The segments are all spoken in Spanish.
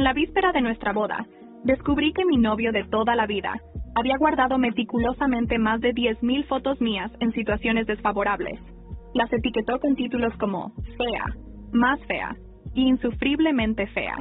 En la víspera de nuestra boda, descubrí que mi novio de toda la vida había guardado meticulosamente más de 10,000 fotos mías en situaciones desfavorables. Las etiquetó con títulos como fea, más fea y insufriblemente fea.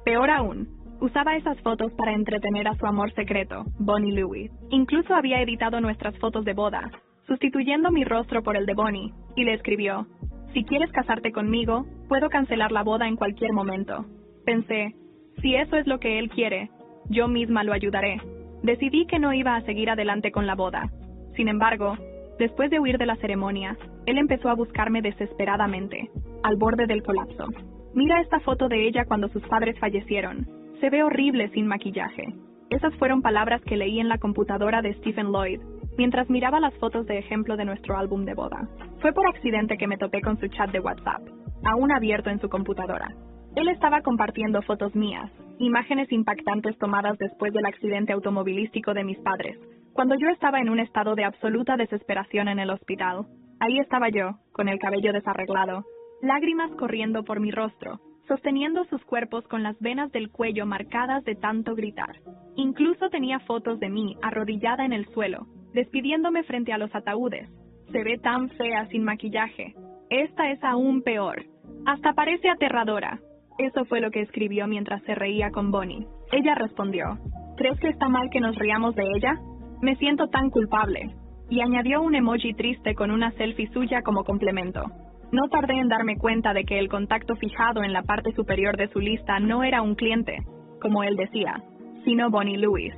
Peor aún, usaba esas fotos para entretener a su amor secreto, Bonnie Louis. Incluso había editado nuestras fotos de boda, sustituyendo mi rostro por el de Bonnie, y le escribió: si quieres casarte conmigo, puedo cancelar la boda en cualquier momento. Pensé, si eso es lo que él quiere, yo misma lo ayudaré. Decidí que no iba a seguir adelante con la boda. Sin embargo, después de huir de la ceremonia, él empezó a buscarme desesperadamente, al borde del colapso. Mira esta foto de ella cuando sus padres fallecieron. Se ve horrible sin maquillaje. Esas fueron palabras que leí en la computadora de Stephen Lloyd, mientras miraba las fotos de ejemplo de nuestro álbum de boda. Fue por accidente que me topé con su chat de WhatsApp, aún abierto en su computadora. Él estaba compartiendo fotos mías, imágenes impactantes tomadas después del accidente automovilístico de mis padres, cuando yo estaba en un estado de absoluta desesperación en el hospital. Ahí estaba yo, con el cabello desarreglado, lágrimas corriendo por mi rostro, sosteniendo sus cuerpos con las venas del cuello marcadas de tanto gritar. Incluso tenía fotos de mí arrodillada en el suelo, despidiéndome frente a los ataúdes. Se ve tan fea sin maquillaje. Esta es aún peor. Hasta parece aterradora. Eso fue lo que escribió mientras se reía con Bonnie. Ella respondió: ¿crees que está mal que nos riamos de ella? Me siento tan culpable. Y añadió un emoji triste con una selfie suya como complemento. No tardé en darme cuenta de que el contacto fijado en la parte superior de su lista no era un cliente, como él decía, sino Bonnie Louis.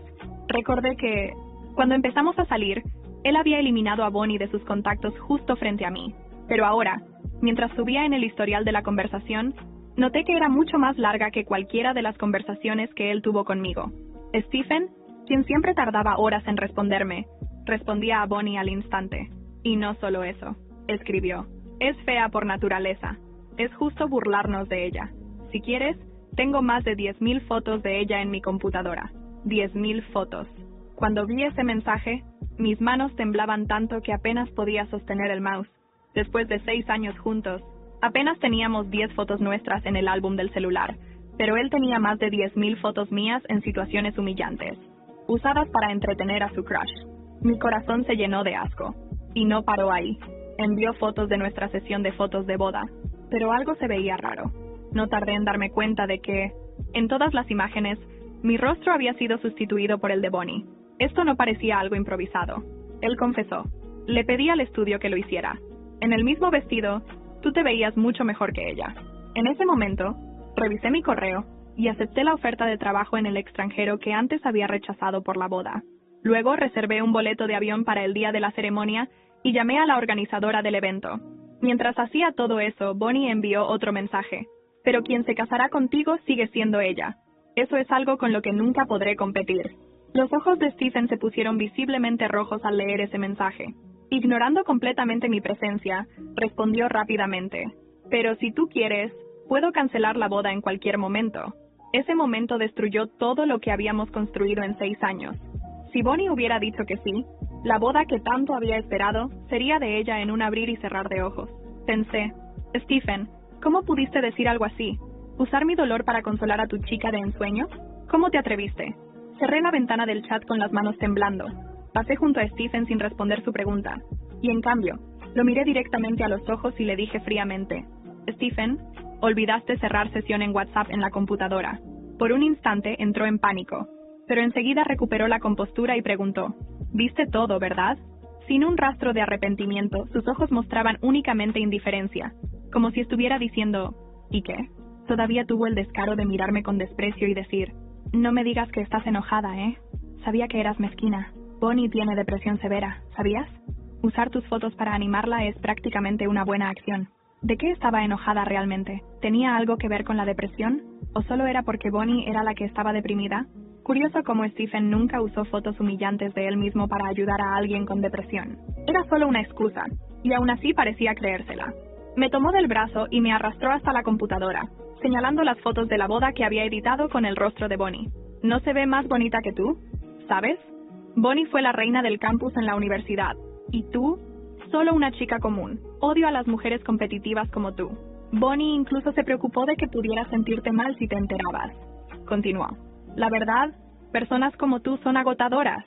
Recordé que, cuando empezamos a salir, él había eliminado a Bonnie de sus contactos justo frente a mí. Pero ahora, mientras subía en el historial de la conversación, noté que era mucho más larga que cualquiera de las conversaciones que él tuvo conmigo. Stephen, quien siempre tardaba horas en responderme, respondía a Bonnie al instante. Y no solo eso, escribió: es fea por naturaleza. Es justo burlarnos de ella. Si quieres, tengo más de 10,000 fotos de ella en mi computadora. 10,000 fotos. Cuando vi ese mensaje, mis manos temblaban tanto que apenas podía sostener el mouse. Después de 6 años juntos, apenas teníamos 10 fotos nuestras en el álbum del celular, pero él tenía más de 10,000 fotos mías en situaciones humillantes, usadas para entretener a su crush. Mi corazón se llenó de asco. Y no paró ahí. Envió fotos de nuestra sesión de fotos de boda, pero algo se veía raro. No tardé en darme cuenta de que, en todas las imágenes, mi rostro había sido sustituido por el de Bonnie. Esto no parecía algo improvisado. Él confesó: le pedí al estudio que lo hiciera. En el mismo vestido, tú te veías mucho mejor que ella. En ese momento, revisé mi correo y acepté la oferta de trabajo en el extranjero que antes había rechazado por la boda. Luego reservé un boleto de avión para el día de la ceremonia y llamé a la organizadora del evento. Mientras hacía todo eso, Bonnie envió otro mensaje: pero quien se casará contigo sigue siendo ella. Eso es algo con lo que nunca podré competir. Los ojos de Stephen se pusieron visiblemente rojos al leer ese mensaje. Ignorando completamente mi presencia, respondió rápidamente: pero si tú quieres, puedo cancelar la boda en cualquier momento. Ese momento destruyó todo lo que habíamos construido en 6 años. Si Bonnie hubiera dicho que sí, la boda que tanto había esperado sería de ella en un abrir y cerrar de ojos. Pensé: Stephen, ¿cómo pudiste decir algo así? ¿Usar mi dolor para consolar a tu chica de ensueño? ¿Cómo te atreviste? Cerré la ventana del chat con las manos temblando. Pasé junto a Stephen sin responder su pregunta. Y en cambio, lo miré directamente a los ojos y le dije fríamente: Stephen, olvidaste cerrar sesión en WhatsApp en la computadora. Por un instante entró en pánico, pero enseguida recuperó la compostura y preguntó: ¿viste todo, verdad? Sin un rastro de arrepentimiento, sus ojos mostraban únicamente indiferencia, como si estuviera diciendo: ¿y qué? Todavía tuvo el descaro de mirarme con desprecio y decir: no me digas que estás enojada, ¿eh? Sabía que eras mezquina. Bonnie tiene depresión severa, ¿sabías? Usar tus fotos para animarla es prácticamente una buena acción. ¿De qué estaba enojada realmente? ¿Tenía algo que ver con la depresión? ¿O solo era porque Bonnie era la que estaba deprimida? Curioso cómo Stephen nunca usó fotos humillantes de él mismo para ayudar a alguien con depresión. Era solo una excusa, y aún así parecía creérsela. Me tomó del brazo y me arrastró hasta la computadora, señalando las fotos de la boda que había editado con el rostro de Bonnie. ¿No se ve más bonita que tú? ¿Sabes? Bonnie fue la reina del campus en la universidad. ¿Y tú? Solo una chica común. Odio a las mujeres competitivas como tú. Bonnie incluso se preocupó de que pudieras sentirte mal si te enterabas. continuó. La verdad, personas como tú son agotadoras.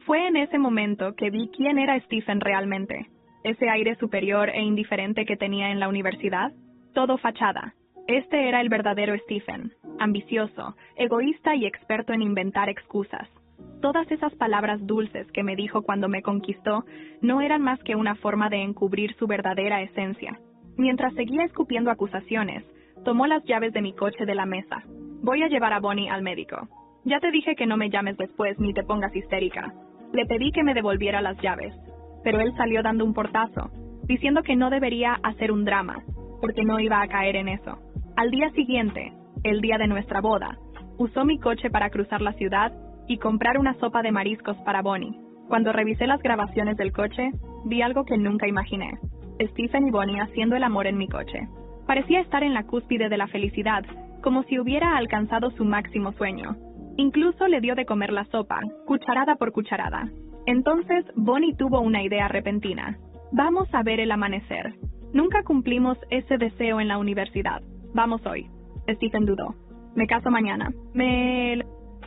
Fue en ese momento que vi quién era Stephen realmente. Ese aire superior e indiferente que tenía en la universidad, todo fachada. Este era el verdadero Stephen, ambicioso, egoísta y experto en inventar excusas. Todas esas palabras dulces que me dijo cuando me conquistó no eran más que una forma de encubrir su verdadera esencia. Mientras seguía escupiendo acusaciones, tomó las llaves de mi coche de la mesa. Voy a llevar a Bonnie al médico. Ya te dije que no me llames después ni te pongas histérica. Le pedí que me devolviera las llaves, pero él salió dando un portazo, diciendo que no debería hacer un drama, porque no iba a caer en eso. Al día siguiente, el día de nuestra boda, usó mi coche para cruzar la ciudad y comprar una sopa de mariscos para Bonnie. Cuando revisé las grabaciones del coche, vi algo que nunca imaginé. Stephen y Bonnie haciendo el amor en mi coche. Parecía estar en la cúspide de la felicidad, como si hubiera alcanzado su máximo sueño. Incluso le dio de comer la sopa, cucharada por cucharada. Entonces, Bonnie tuvo una idea repentina. Vamos a ver el amanecer. Nunca cumplimos ese deseo en la universidad. Vamos hoy. Stephen dudó. Me caso mañana.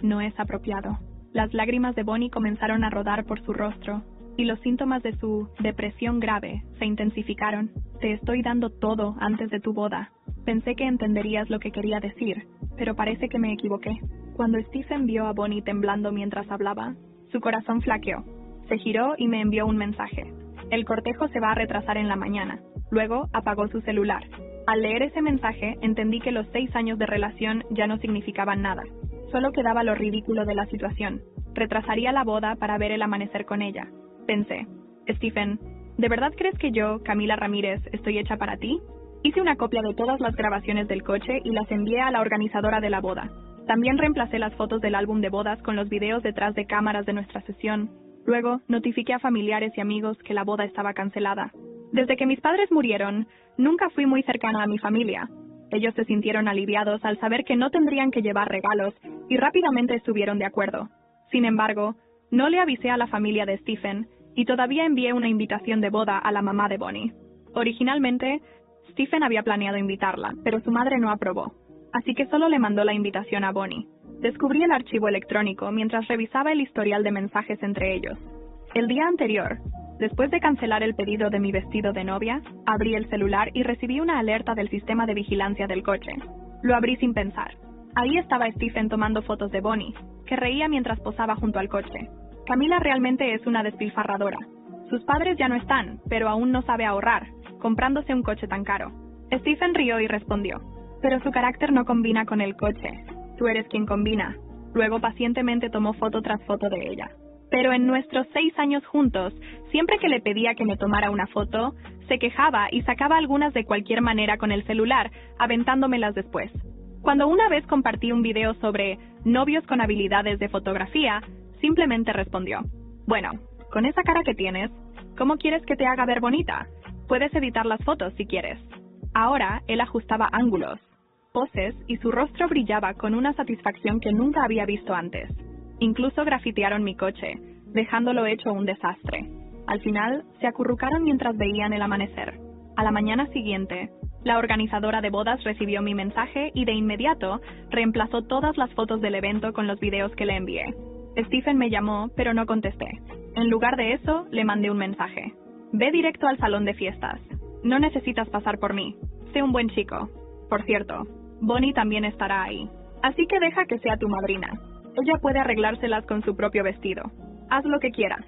No es apropiado. Las lágrimas de Bonnie comenzaron a rodar por su rostro, y los síntomas de su depresión grave se intensificaron. Te estoy dando todo antes de tu boda. Pensé que entenderías lo que quería decir, pero parece que me equivoqué. Cuando Stephen vio a Bonnie temblando mientras hablaba, su corazón flaqueó. Se giró y me envió un mensaje. El cortejo se va a retrasar en la mañana. Luego apagó su celular. Al leer ese mensaje, entendí que los 6 años de relación ya no significaban nada. Solo quedaba lo ridículo de la situación. Retrasaría la boda para ver el amanecer con ella. Pensé, Stephen, ¿de verdad crees que yo, Camila Ramírez, estoy hecha para ti? Hice una copia de todas las grabaciones del coche y las envié a la organizadora de la boda. También reemplacé las fotos del álbum de bodas con los videos detrás de cámaras de nuestra sesión. Luego, notifiqué a familiares y amigos que la boda estaba cancelada. Desde que mis padres murieron, nunca fui muy cercana a mi familia. Ellos se sintieron aliviados al saber que no tendrían que llevar regalos y rápidamente estuvieron de acuerdo. Sin embargo, no le avisé a la familia de Stephen y todavía envié una invitación de boda a la mamá de Bonnie. Originalmente, Stephen había planeado invitarla, pero su madre no aprobó, así que solo le mandó la invitación a Bonnie. Descubrí el archivo electrónico mientras revisaba el historial de mensajes entre ellos. El día anterior, después de cancelar el pedido de mi vestido de novia, abrí el celular y recibí una alerta del sistema de vigilancia del coche. Lo abrí sin pensar. Ahí estaba Stephen tomando fotos de Bonnie, que reía mientras posaba junto al coche. Camila realmente es una despilfarradora. Sus padres ya no están, pero aún no sabe ahorrar, comprándose un coche tan caro. Stephen rió y respondió, pero su carácter no combina con el coche. Tú eres quien combina. Luego pacientemente tomó foto tras foto de ella. Pero en nuestros 6 años juntos, siempre que le pedía que me tomara una foto, se quejaba y sacaba algunas de cualquier manera con el celular, aventándomelas después. Cuando una vez compartí un video sobre novios con habilidades de fotografía, simplemente respondió, bueno, con esa cara que tienes, ¿cómo quieres que te haga ver bonita? Puedes editar las fotos si quieres. Ahora él ajustaba ángulos, poses y su rostro brillaba con una satisfacción que nunca había visto antes. Incluso grafitearon mi coche, dejándolo hecho un desastre. Al final, se acurrucaron mientras veían el amanecer. A la mañana siguiente, la organizadora de bodas recibió mi mensaje y de inmediato reemplazó todas las fotos del evento con los videos que le envié. Stephen me llamó, pero no contesté. En lugar de eso, le mandé un mensaje. Ve directo al salón de fiestas. No necesitas pasar por mí. Sé un buen chico. Por cierto, Bonnie también estará ahí. Así que deja que sea tu madrina. Ella puede arreglárselas con su propio vestido. Haz lo que quieras.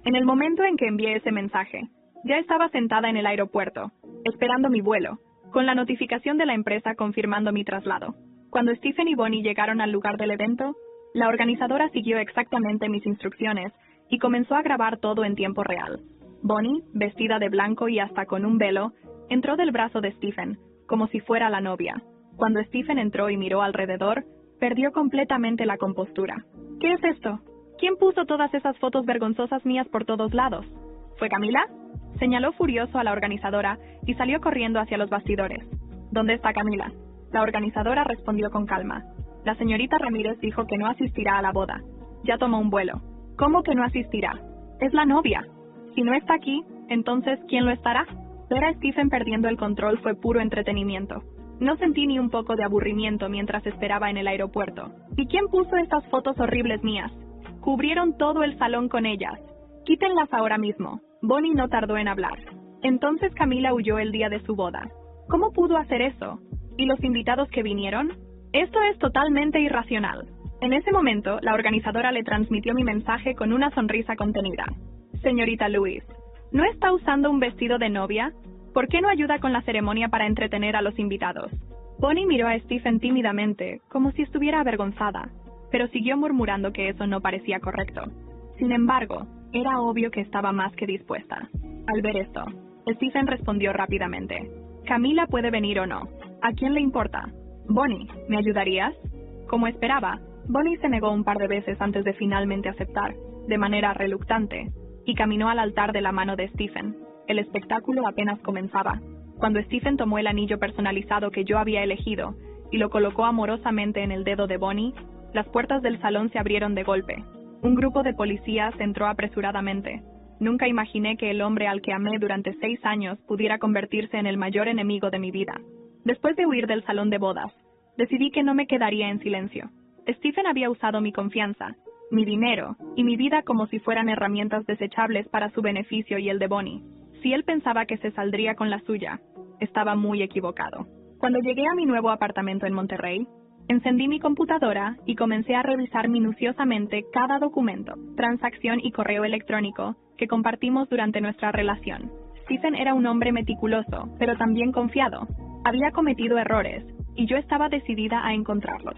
En el momento en que envié ese mensaje, ya estaba sentada en el aeropuerto, esperando mi vuelo, con la notificación de la empresa confirmando mi traslado. Cuando Stephen y Bonnie llegaron al lugar del evento, la organizadora siguió exactamente mis instrucciones y comenzó a grabar todo en tiempo real. Bonnie, vestida de blanco y hasta con un velo, entró del brazo de Stephen, como si fuera la novia. Cuando Stephen entró y miró alrededor, perdió completamente la compostura. ¿Qué es esto? ¿Quién puso todas esas fotos vergonzosas mías por todos lados? ¿Fue Camila? Señaló furioso a la organizadora y salió corriendo hacia los bastidores. ¿Dónde está Camila? La organizadora respondió con calma. La señorita Ramírez dijo que no asistirá a la boda. Ya tomó un vuelo. ¿Cómo que no asistirá? Es la novia. Si no está aquí, entonces, ¿quién lo estará? Ver a Stephen perdiendo el control fue puro entretenimiento. No sentí ni un poco de aburrimiento mientras esperaba en el aeropuerto. ¿Y quién puso estas fotos horribles mías? Cubrieron todo el salón con ellas. Quítenlas ahora mismo. Bonnie no tardó en hablar. Entonces Camila huyó el día de su boda. ¿Cómo pudo hacer eso? ¿Y los invitados que vinieron? Esto es totalmente irracional. En ese momento, la organizadora le transmitió mi mensaje con una sonrisa contenida. Señorita Lewis, ¿no está usando un vestido de novia? ¿Por qué no ayuda con la ceremonia para entretener a los invitados? Bonnie miró a Stephen tímidamente, como si estuviera avergonzada, pero siguió murmurando que eso no parecía correcto. Sin embargo, era obvio que estaba más que dispuesta. Al ver esto, Stephen respondió rápidamente. Camila puede venir o no. ¿A quién le importa? Bonnie, ¿me ayudarías? Como esperaba, Bonnie se negó un par de veces antes de finalmente aceptar, de manera reluctante, y caminó al altar de la mano de Stephen. El espectáculo apenas comenzaba. Cuando Stephen tomó el anillo personalizado que yo había elegido y lo colocó amorosamente en el dedo de Bonnie, las puertas del salón se abrieron de golpe. Un grupo de policías entró apresuradamente. Nunca imaginé que el hombre al que amé durante 6 años pudiera convertirse en el mayor enemigo de mi vida. Después de huir del salón de bodas, decidí que no me quedaría en silencio. Stephen había usado mi confianza, mi dinero y mi vida como si fueran herramientas desechables para su beneficio y el de Bonnie. Si él pensaba que se saldría con la suya, estaba muy equivocado. Cuando llegué a mi nuevo apartamento en Monterrey, encendí mi computadora y comencé a revisar minuciosamente cada documento, transacción y correo electrónico que compartimos durante nuestra relación. Stephen era un hombre meticuloso, pero también confiado. Había cometido errores, y yo estaba decidida a encontrarlos.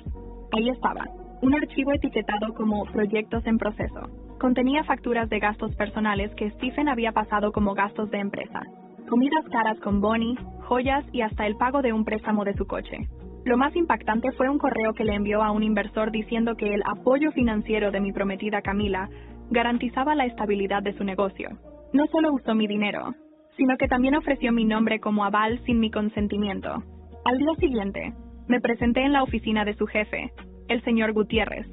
Ahí estaba, un archivo etiquetado como proyectos en proceso. Contenía facturas de gastos personales que Stephen había pasado como gastos de empresa, comidas caras con Bonnie, joyas y hasta el pago de un préstamo de su coche. Lo más impactante fue un correo que le envió a un inversor diciendo que el apoyo financiero de mi prometida Camila garantizaba la estabilidad de su negocio. No solo usó mi dinero, sino que también ofreció mi nombre como aval sin mi consentimiento. Al día siguiente, me presenté en la oficina de su jefe, el señor Gutiérrez,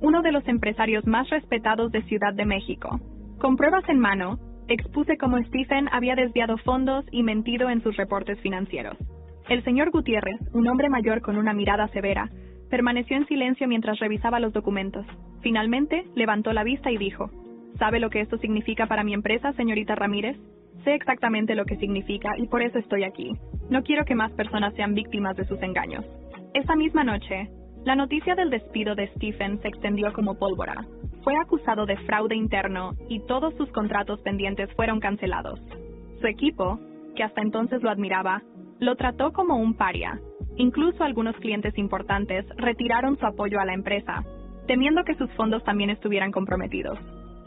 uno de los empresarios más respetados de Ciudad de México. Con pruebas en mano, expuse cómo Stephen había desviado fondos y mentido en sus reportes financieros. El señor Gutiérrez, un hombre mayor con una mirada severa, permaneció en silencio mientras revisaba los documentos. Finalmente, levantó la vista y dijo, ¿sabe lo que esto significa para mi empresa, señorita Ramírez? Sé exactamente lo que significa y por eso estoy aquí. No quiero que más personas sean víctimas de sus engaños. Esa misma noche, la noticia del despido de Stephen se extendió como pólvora. Fue acusado de fraude interno y todos sus contratos pendientes fueron cancelados. Su equipo, que hasta entonces lo admiraba, lo trató como un paria. Incluso algunos clientes importantes retiraron su apoyo a la empresa, temiendo que sus fondos también estuvieran comprometidos.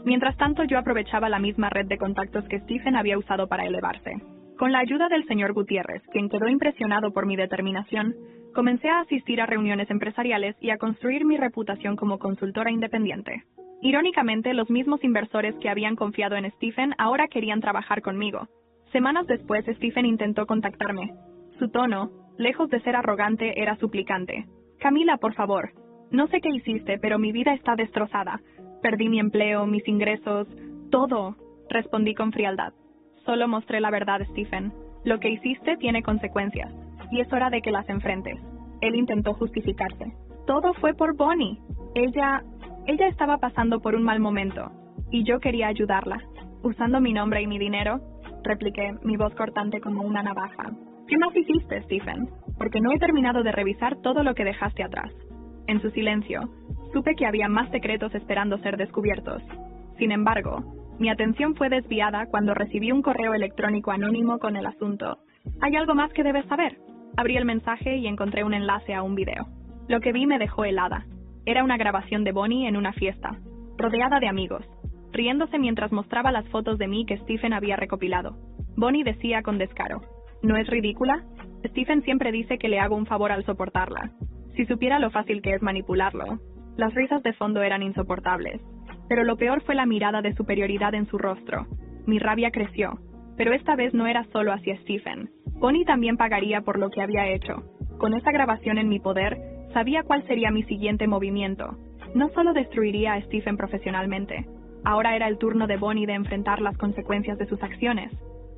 Mientras tanto, yo aprovechaba la misma red de contactos que Stephen había usado para elevarse. Con la ayuda del señor Gutiérrez, quien quedó impresionado por mi determinación, comencé a asistir a reuniones empresariales y a construir mi reputación como consultora independiente. Irónicamente, los mismos inversores que habían confiado en Stephen ahora querían trabajar conmigo. Semanas después, Stephen intentó contactarme. Su tono, lejos de ser arrogante, era suplicante. Camila, por favor. No sé qué hiciste, pero mi vida está destrozada. Perdí mi empleo, mis ingresos, todo. Respondí con frialdad. Solo mostré la verdad, Stephen. Lo que hiciste tiene consecuencias, y es hora de que las enfrentes. Él intentó justificarse. Todo fue por Bonnie. Ella estaba pasando por un mal momento, y yo quería ayudarla. Usando mi nombre y mi dinero, repliqué, mi voz cortante como una navaja. ¿Qué más hiciste, Stephen? Porque no he terminado de revisar todo lo que dejaste atrás. En su silencio, supe que había más secretos esperando ser descubiertos. Sin embargo, mi atención fue desviada cuando recibí un correo electrónico anónimo con el asunto. ¿Hay algo más que debes saber? Abrí el mensaje y encontré un enlace a un video. Lo que vi me dejó helada. Era una grabación de Bonnie en una fiesta, rodeada de amigos, riéndose mientras mostraba las fotos de mí que Stephen había recopilado. Bonnie decía con descaro, ¿no es ridícula? Stephen siempre dice que le hago un favor al soportarla. Si supiera lo fácil que es manipularlo. Las risas de fondo eran insoportables. Pero lo peor fue la mirada de superioridad en su rostro. Mi rabia creció, pero esta vez no era solo hacia Stephen. Bonnie también pagaría por lo que había hecho. Con esa grabación en mi poder, sabía cuál sería mi siguiente movimiento. No solo destruiría a Stephen profesionalmente, ahora era el turno de Bonnie de enfrentar las consecuencias de sus acciones.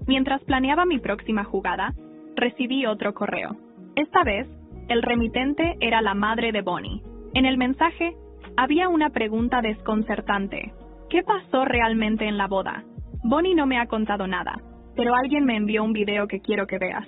Mientras planeaba mi próxima jugada, recibí otro correo. Esta vez, el remitente era la madre de Bonnie. En el mensaje, había una pregunta desconcertante. ¿Qué pasó realmente en la boda? Bonnie no me ha contado nada, pero alguien me envió un video que quiero que veas.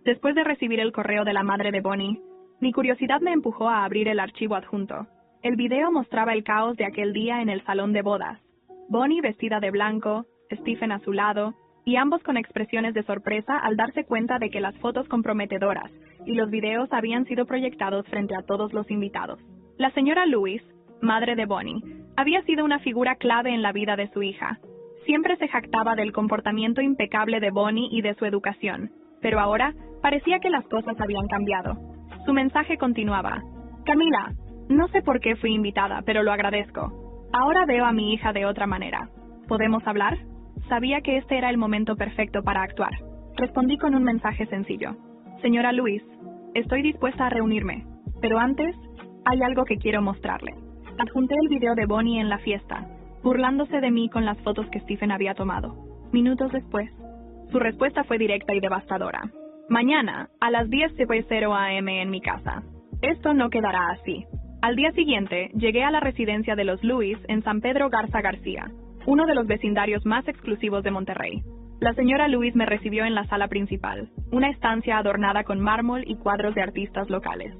Después de recibir el correo de la madre de Bonnie, mi curiosidad me empujó a abrir el archivo adjunto. El video mostraba el caos de aquel día en el salón de bodas. Bonnie vestida de blanco, Stephen a su lado, y ambos con expresiones de sorpresa al darse cuenta de que las fotos comprometedoras y los videos habían sido proyectados frente a todos los invitados. La señora Lewis, madre de Bonnie, había sido una figura clave en la vida de su hija. Siempre se jactaba del comportamiento impecable de Bonnie y de su educación, pero ahora parecía que las cosas habían cambiado. Su mensaje continuaba: Camila, no sé por qué fui invitada, pero lo agradezco. Ahora veo a mi hija de otra manera. ¿Podemos hablar? Sabía que este era el momento perfecto para actuar. Respondí con un mensaje sencillo. Señora Lewis, estoy dispuesta a reunirme, pero antes hay algo que quiero mostrarle. Adjunté el video de Bonnie en la fiesta, burlándose de mí con las fotos que Stephen había tomado. Minutos después, su respuesta fue directa y devastadora. Mañana, a las 10:00 a.m. en mi casa. Esto no quedará así. Al día siguiente, llegué a la residencia de los Lewis en San Pedro Garza García, uno de los vecindarios más exclusivos de Monterrey. La señora Lewis me recibió en la sala principal, una estancia adornada con mármol y cuadros de artistas locales.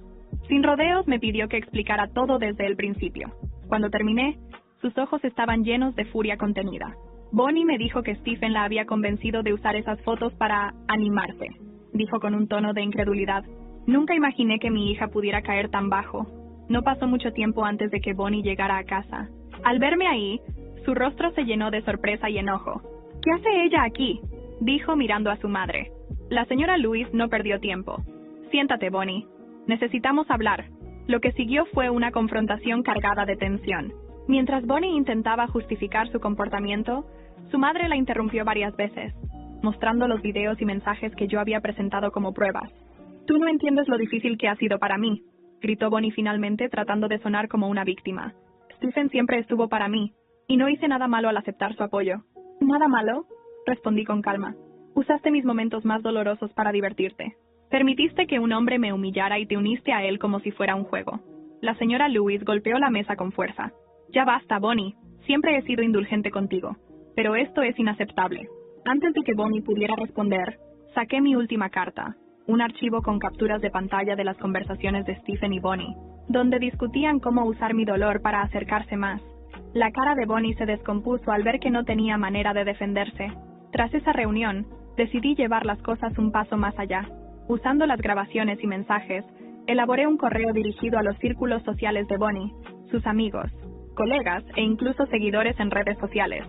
Sin rodeos me pidió que explicara todo desde el principio. Cuando terminé, sus ojos estaban llenos de furia contenida. Bonnie me dijo que Stephen la había convencido de usar esas fotos para animarse, dijo con un tono de incredulidad. Nunca imaginé que mi hija pudiera caer tan bajo. No pasó mucho tiempo antes de que Bonnie llegara a casa. Al verme ahí, su rostro se llenó de sorpresa y enojo. ¿Qué hace ella aquí?, dijo mirando a su madre. La señora Lewis no perdió tiempo. Siéntate, Bonnie. Necesitamos hablar. Lo que siguió fue una confrontación cargada de tensión. Mientras Bonnie intentaba justificar su comportamiento, su madre la interrumpió varias veces, mostrando los videos y mensajes que yo había presentado como pruebas. Tú no entiendes lo difícil que ha sido para mí, gritó Bonnie finalmente, tratando de sonar como una víctima. Stephen siempre estuvo para mí, y no hice nada malo al aceptar su apoyo. ¿Nada malo?, respondí con calma. Usaste mis momentos más dolorosos para divertirte. Permitiste que un hombre me humillara y te uniste a él como si fuera un juego. La señora Lewis golpeó la mesa con fuerza. Ya basta, Bonnie. Siempre he sido indulgente contigo. Pero esto es inaceptable. Antes de que Bonnie pudiera responder, saqué mi última carta, un archivo con capturas de pantalla de las conversaciones de Stephen y Bonnie, donde discutían cómo usar mi dolor para acercarse más. La cara de Bonnie se descompuso al ver que no tenía manera de defenderse. Tras esa reunión, decidí llevar las cosas un paso más allá. Usando las grabaciones y mensajes, elaboré un correo dirigido a los círculos sociales de Bonnie, sus amigos, colegas e incluso seguidores en redes sociales.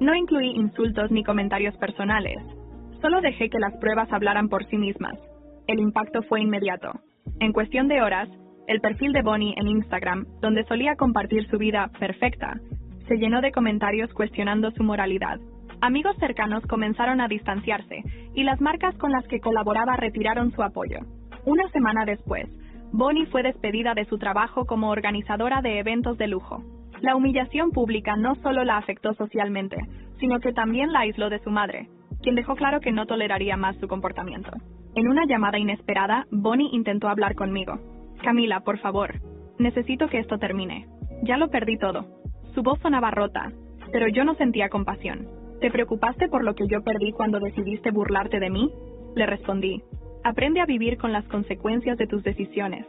No incluí insultos ni comentarios personales. Solo dejé que las pruebas hablaran por sí mismas. El impacto fue inmediato. En cuestión de horas, el perfil de Bonnie en Instagram, donde solía compartir su vida perfecta, se llenó de comentarios cuestionando su moralidad. Amigos cercanos comenzaron a distanciarse y las marcas con las que colaboraba retiraron su apoyo. Una semana después, Bonnie fue despedida de su trabajo como organizadora de eventos de lujo. La humillación pública no solo la afectó socialmente, sino que también la aisló de su madre, quien dejó claro que no toleraría más su comportamiento. En una llamada inesperada, Bonnie intentó hablar conmigo. Camila, por favor, necesito que esto termine. Ya lo perdí todo. Su voz sonaba rota, pero yo no sentía compasión. ¿Te preocupaste por lo que yo perdí cuando decidiste burlarte de mí? Le respondí. Aprende a vivir con las consecuencias de tus decisiones.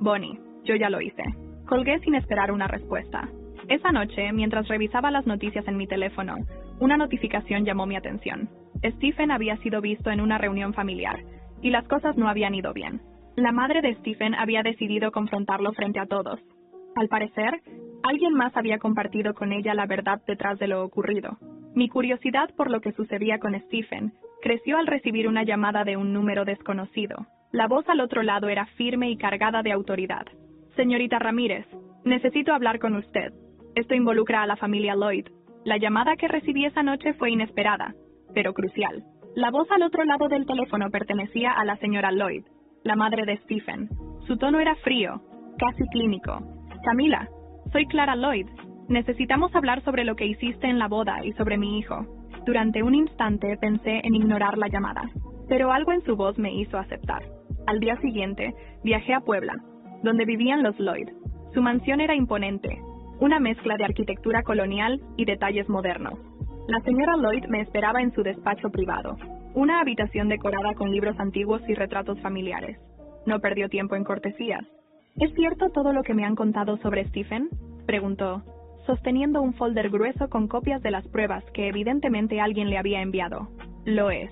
Bonnie, yo ya lo hice. Colgué sin esperar una respuesta. Esa noche, mientras revisaba las noticias en mi teléfono, una notificación llamó mi atención. Stephen había sido visto en una reunión familiar, y las cosas no habían ido bien. La madre de Stephen había decidido confrontarlo frente a todos. Al parecer, alguien más había compartido con ella la verdad detrás de lo ocurrido. Mi curiosidad por lo que sucedía con Stephen creció al recibir una llamada de un número desconocido. La voz al otro lado era firme y cargada de autoridad. Señorita Ramírez, necesito hablar con usted. Esto involucra a la familia Lloyd. La llamada que recibí esa noche fue inesperada, pero crucial. La voz al otro lado del teléfono pertenecía a la señora Lloyd, la madre de Stephen. Su tono era frío, casi clínico. Camila, soy Clara Lloyd. Necesitamos hablar sobre lo que hiciste en la boda y sobre mi hijo. Durante un instante pensé en ignorar la llamada, pero algo en su voz me hizo aceptar. Al día siguiente, viajé a Puebla, donde vivían los Lloyd. Su mansión era imponente, una mezcla de arquitectura colonial y detalles modernos. La señora Lloyd me esperaba en su despacho privado, una habitación decorada con libros antiguos y retratos familiares. No perdió tiempo en cortesías. ¿Es cierto todo lo que me han contado sobre Stephen?, preguntó, sosteniendo un folder grueso con copias de las pruebas que evidentemente alguien le había enviado. Lo es,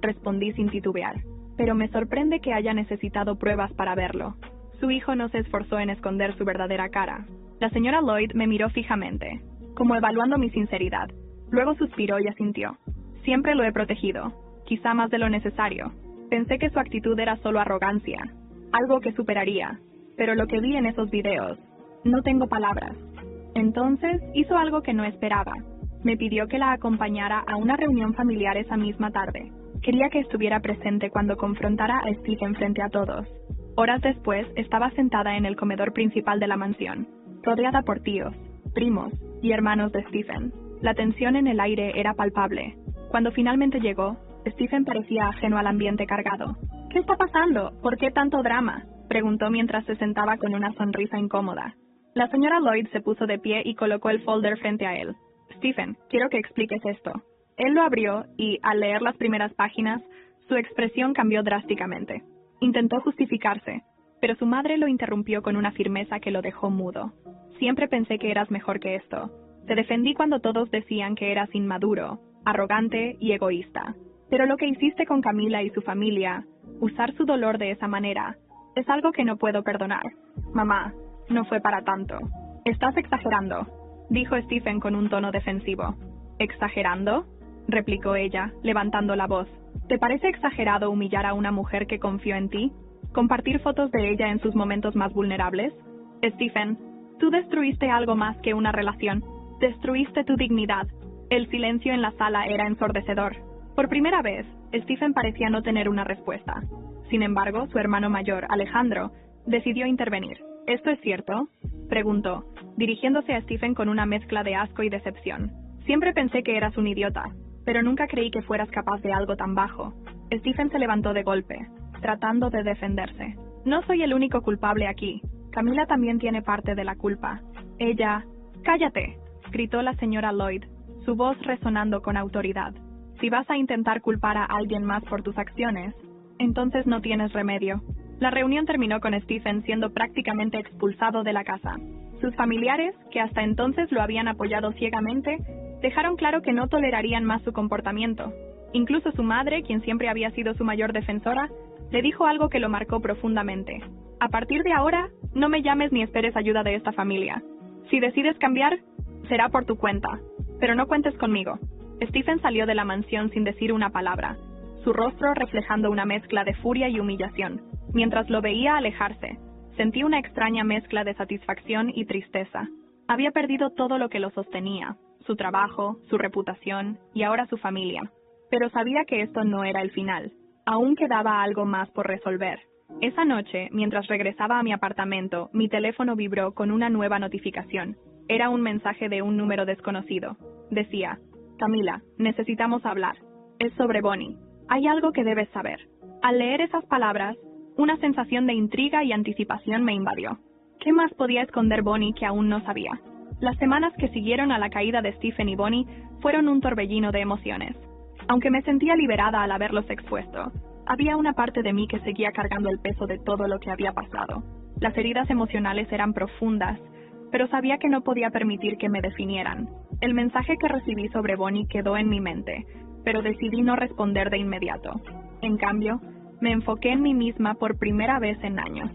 respondí sin titubear, pero me sorprende que haya necesitado pruebas para verlo. Su hijo no se esforzó en esconder su verdadera cara. La señora Lloyd me miró fijamente, como evaluando mi sinceridad. Luego suspiró y asintió. Siempre lo he protegido, quizá más de lo necesario. Pensé que su actitud era solo arrogancia, algo que superaría, pero lo que vi en esos videos, no tengo palabras. Entonces hizo algo que no esperaba. Me pidió que la acompañara a una reunión familiar esa misma tarde. Quería que estuviera presente cuando confrontara a Stephen frente a todos. Horas después, estaba sentada en el comedor principal de la mansión, rodeada por tíos, primos y hermanos de Stephen. La tensión en el aire era palpable. Cuando finalmente llegó, Stephen parecía ajeno al ambiente cargado. ¿Qué está pasando? ¿Por qué tanto drama?, preguntó mientras se sentaba con una sonrisa incómoda. La señora Lloyd se puso de pie y colocó el folder frente a él. Stephen, quiero que expliques esto. Él lo abrió y, al leer las primeras páginas, su expresión cambió drásticamente. Intentó justificarse, pero su madre lo interrumpió con una firmeza que lo dejó mudo. Siempre pensé que eras mejor que esto. Te defendí cuando todos decían que eras inmaduro, arrogante y egoísta. Pero lo que hiciste con Camila y su familia, usar su dolor de esa manera, es algo que no puedo perdonar. Mamá, no fue para tanto. Estás exagerando, dijo Stephen con un tono defensivo. ¿Exagerando?, replicó ella, levantando la voz. ¿Te parece exagerado humillar a una mujer que confió en ti? ¿Compartir fotos de ella en sus momentos más vulnerables? Stephen, tú destruiste algo más que una relación. Destruiste tu dignidad. El silencio en la sala era ensordecedor. Por primera vez, Stephen parecía no tener una respuesta. Sin embargo, su hermano mayor, Alejandro, decidió intervenir. ¿Esto es cierto?, preguntó, dirigiéndose a Stephen con una mezcla de asco y decepción. Siempre pensé que eras un idiota, pero nunca creí que fueras capaz de algo tan bajo. Stephen se levantó de golpe, tratando de defenderse. No soy el único culpable aquí. Camila también tiene parte de la culpa. Ella... ¡Cállate!, gritó la señora Lloyd, su voz resonando con autoridad. Si vas a intentar culpar a alguien más por tus acciones, entonces no tienes remedio. La reunión terminó con Stephen siendo prácticamente expulsado de la casa. Sus familiares, que hasta entonces lo habían apoyado ciegamente, dejaron claro que no tolerarían más su comportamiento. Incluso su madre, quien siempre había sido su mayor defensora, le dijo algo que lo marcó profundamente. A partir de ahora, no me llames ni esperes ayuda de esta familia. Si decides cambiar, será por tu cuenta, pero no cuentes conmigo. Stephen salió de la mansión sin decir una palabra, su rostro reflejando una mezcla de furia y humillación. Mientras lo veía alejarse, sentí una extraña mezcla de satisfacción y tristeza. Había perdido todo lo que lo sostenía, su trabajo, su reputación y ahora su familia. Pero sabía que esto no era el final. Aún quedaba algo más por resolver. Esa noche, mientras regresaba a mi apartamento, mi teléfono vibró con una nueva notificación. Era un mensaje de un número desconocido. Decía: Camila, necesitamos hablar. Es sobre Bonnie. Hay algo que debes saber. Al leer esas palabras, una sensación de intriga y anticipación me invadió. ¿Qué más podía esconder Bonnie que aún no sabía? Las semanas que siguieron a la caída de Stephen y Bonnie fueron un torbellino de emociones. Aunque me sentía liberada al haberlos expuesto, había una parte de mí que seguía cargando el peso de todo lo que había pasado. Las heridas emocionales eran profundas, pero sabía que no podía permitir que me definieran. El mensaje que recibí sobre Bonnie quedó en mi mente, pero decidí no responder de inmediato. En cambio, me enfoqué en mí misma por primera vez en años.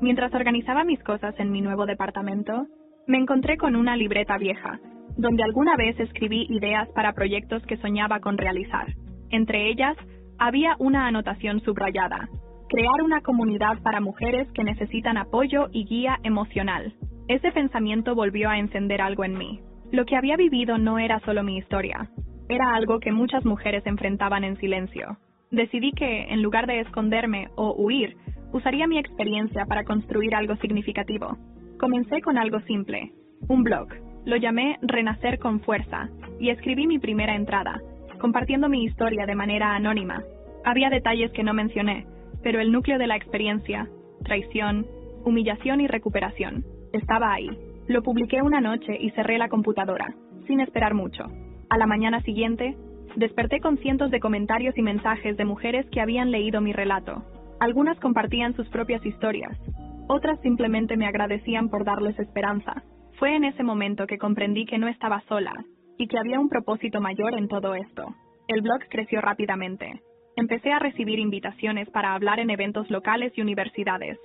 Mientras organizaba mis cosas en mi nuevo departamento, me encontré con una libreta vieja, donde alguna vez escribí ideas para proyectos que soñaba con realizar. Entre ellas, había una anotación subrayada: crear una comunidad para mujeres que necesitan apoyo y guía emocional. Ese pensamiento volvió a encender algo en mí. Lo que había vivido no era solo mi historia, era algo que muchas mujeres enfrentaban en silencio. Decidí que, en lugar de esconderme o huir, usaría mi experiencia para construir algo significativo. Comencé con algo simple, un blog. Lo llamé Renacer con Fuerza, y escribí mi primera entrada, compartiendo mi historia de manera anónima. Había detalles que no mencioné, Pero el núcleo de la experiencia, traición, humillación y recuperación, estaba ahí. Lo publiqué una noche y cerré la computadora, sin esperar mucho. A la mañana siguiente, desperté con cientos de comentarios y mensajes de mujeres que habían leído mi relato. Algunas compartían sus propias historias, otras simplemente me agradecían por darles esperanza. Fue en ese momento que comprendí que no estaba sola y que había un propósito mayor en todo esto. El blog creció rápidamente. Empecé a recibir invitaciones para hablar en eventos locales y universidades.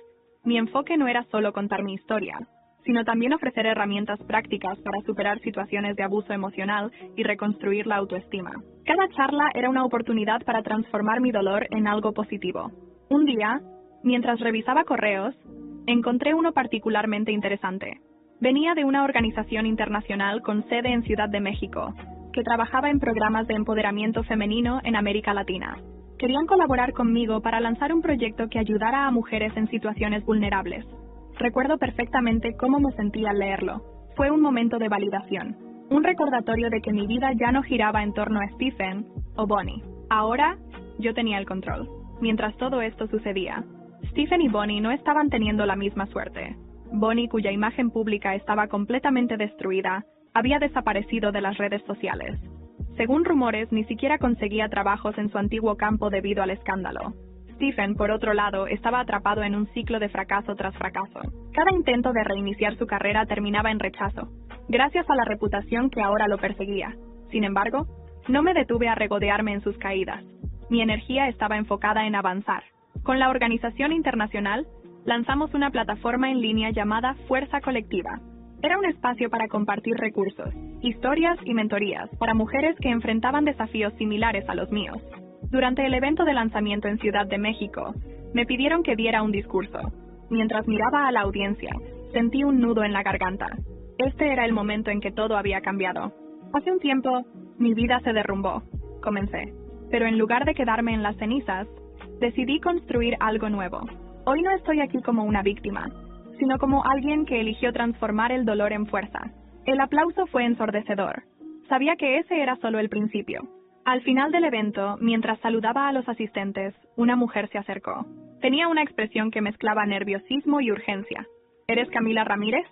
Mi enfoque no era solo contar mi historia, sino también ofrecer herramientas prácticas para superar situaciones de abuso emocional y reconstruir la autoestima. Cada charla era una oportunidad para transformar mi dolor en algo positivo. Un día, mientras revisaba correos, encontré uno particularmente interesante. Venía de una organización internacional con sede en Ciudad de México, que trabajaba en programas de empoderamiento femenino en América Latina. Querían colaborar conmigo para lanzar un proyecto que ayudara a mujeres en situaciones vulnerables. Recuerdo perfectamente cómo me sentí al leerlo. Fue un momento de validación, un recordatorio de que mi vida ya no giraba en torno a Stephen o Bonnie. Ahora, yo tenía el control. Mientras todo esto sucedía, Stephen y Bonnie no estaban teniendo la misma suerte. Bonnie, cuya imagen pública estaba completamente destruida, había desaparecido de las redes sociales. Según rumores, ni siquiera conseguía trabajos en su antiguo campo debido al escándalo. Stephen, por otro lado, estaba atrapado en un ciclo de fracaso tras fracaso. Cada intento de reiniciar su carrera terminaba en rechazo, gracias a la reputación que ahora lo perseguía. Sin embargo, no me detuve a regodearme en sus caídas. Mi energía estaba enfocada en avanzar. Con la organización internacional, lanzamos una plataforma en línea llamada Fuerza Colectiva. Era un espacio para compartir recursos, historias y mentorías para mujeres que enfrentaban desafíos similares a los míos. Durante el evento de lanzamiento en Ciudad de México, me pidieron que diera un discurso. Mientras miraba a la audiencia, sentí un nudo en la garganta. Este era el momento en que todo había cambiado. Hace un tiempo, mi vida se derrumbó, comencé. Pero en lugar de quedarme en las cenizas, decidí construir algo nuevo. Hoy no estoy aquí como una víctima, sino como alguien que eligió transformar el dolor en fuerza. El aplauso fue ensordecedor. Sabía que ese era solo el principio. Al final del evento, mientras saludaba a los asistentes, una mujer se acercó. Tenía una expresión que mezclaba nerviosismo y urgencia. ¿Eres Camila Ramírez?,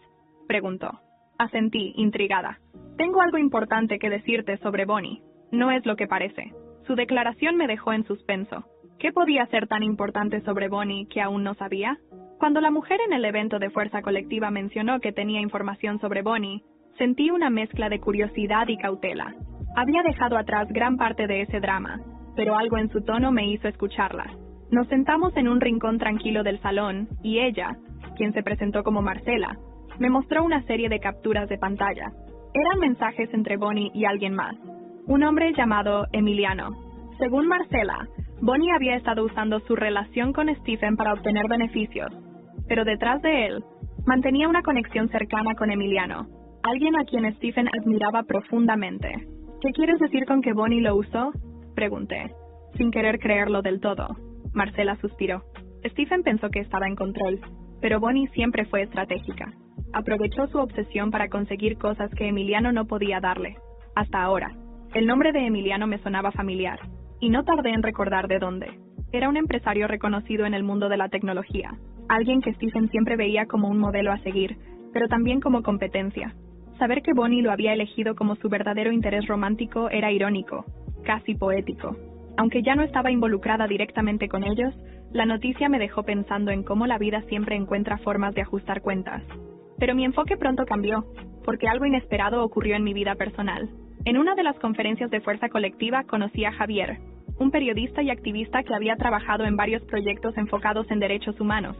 preguntó. Asentí, intrigada. Tengo algo importante que decirte sobre Bonnie. No es lo que parece. Su declaración me dejó en suspenso. ¿Qué podía ser tan importante sobre Bonnie que aún no sabía? Cuando la mujer en el evento de Fuerza Colectiva mencionó que tenía información sobre Bonnie, sentí una mezcla de curiosidad y cautela. Había dejado atrás gran parte de ese drama, pero algo en su tono me hizo escucharla. Nos sentamos en un rincón tranquilo del salón y ella, quien se presentó como Marcela, me mostró una serie de capturas de pantalla. Eran mensajes entre Bonnie y alguien más, un hombre llamado Emiliano. Según Marcela, Bonnie había estado usando su relación con Stephen para obtener beneficios, pero detrás de él, mantenía una conexión cercana con Emiliano, alguien a quien Stephen admiraba profundamente. ¿Qué quieres decir con que Bonnie lo usó?, pregunté, sin querer creerlo del todo. Marcela suspiró. Stephen pensó que estaba en control, pero Bonnie siempre fue estratégica. Aprovechó su obsesión para conseguir cosas que Emiliano no podía darle. Hasta ahora, el nombre de Emiliano me sonaba familiar, y no tardé en recordar de dónde. Era un empresario reconocido en el mundo de la tecnología, alguien que Stephen siempre veía como un modelo a seguir, pero también como competencia. Saber que Bonnie lo había elegido como su verdadero interés romántico era irónico, casi poético. Aunque ya no estaba involucrada directamente con ellos, la noticia me dejó pensando en cómo la vida siempre encuentra formas de ajustar cuentas. Pero mi enfoque pronto cambió, porque algo inesperado ocurrió en mi vida personal. En una de las conferencias de Fuerza Colectiva conocí a Javier, un periodista y activista que había trabajado en varios proyectos enfocados en derechos humanos.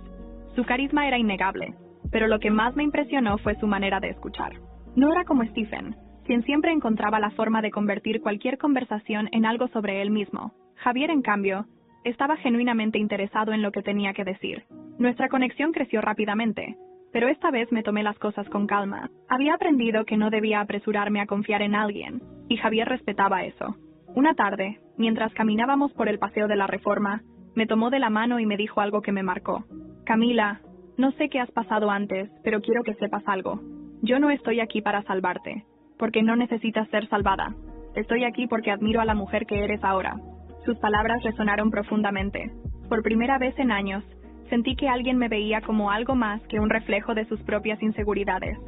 Su carisma era innegable, pero lo que más me impresionó fue su manera de escuchar. No era como Stephen, quien siempre encontraba la forma de convertir cualquier conversación en algo sobre él mismo. Javier, en cambio, estaba genuinamente interesado en lo que tenía que decir. Nuestra conexión creció rápidamente, pero esta vez me tomé las cosas con calma. Había aprendido que no debía apresurarme a confiar en alguien, y Javier respetaba eso. Una tarde, mientras caminábamos por el Paseo de la Reforma, me tomó de la mano y me dijo algo que me marcó. Camila, no sé qué has pasado antes, pero quiero que sepas algo. Yo no estoy aquí para salvarte, porque no necesitas ser salvada. Estoy aquí porque admiro a la mujer que eres ahora. Sus palabras resonaron profundamente. Por primera vez en años, sentí que alguien me veía como algo más que un reflejo de sus propias inseguridades.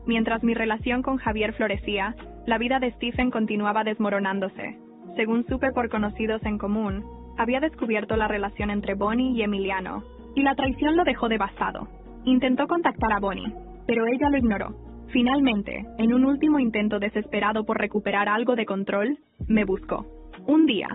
Mientras mi relación con Javier florecía, la vida de Stephen continuaba desmoronándose. Según supe por conocidos en común, había descubierto la relación entre Bonnie y Emiliano, y la traición lo dejó devastado. Intentó contactar a Bonnie, pero ella lo ignoró. Finalmente, en un último intento desesperado por recuperar algo de control, me buscó. Un día,